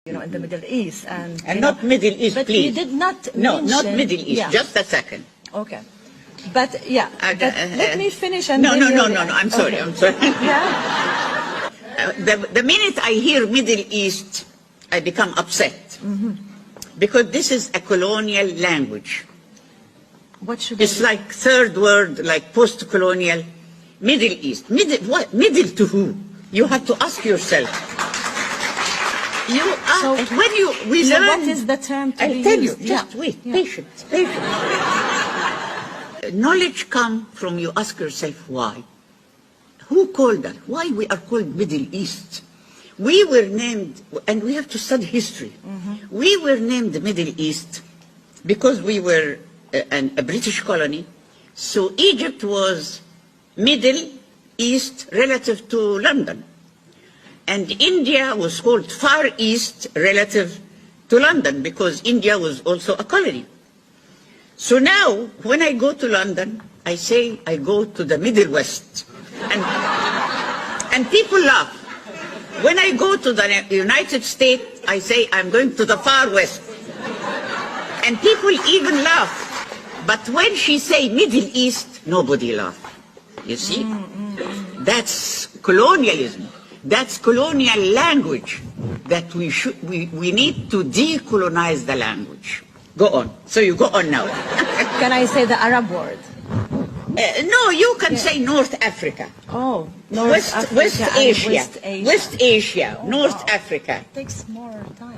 in the Middle East. And not Middle East, but please. you did not No, mention, not Middle East. Yeah. Just a second. Okay. But, let me finish. And No, then I'm sorry, okay. I'm sorry. Yeah? The minute I hear Middle East, I become upset. Because this is a colonial language. What should It's like third word, like post-colonial. Middle East. What? Middle to who? You have to ask yourself. We so learn. what is the term to I'll be tell used? you. Just wait. Patience. Knowledge comes from you ask yourself why. Who called us? Why we are called Middle East? We were named, and we have to study history. We were named the Middle East because we were a British colony. So Egypt was Middle East relative to London. And India was called Far East relative to London because India was also a colony. So now, when I go to London, I say I go to the Middle West. And people laugh. When I go to the United States, I say I'm going to the Far West. And people even laugh. But when she say Middle East, nobody laughs. You see? That's colonialism. That's colonial language that we need to decolonize the language. Go on. So you go on now. Can I say the Arab word? No, you can say North Africa. Oh, West Asia, North Africa. It takes more time.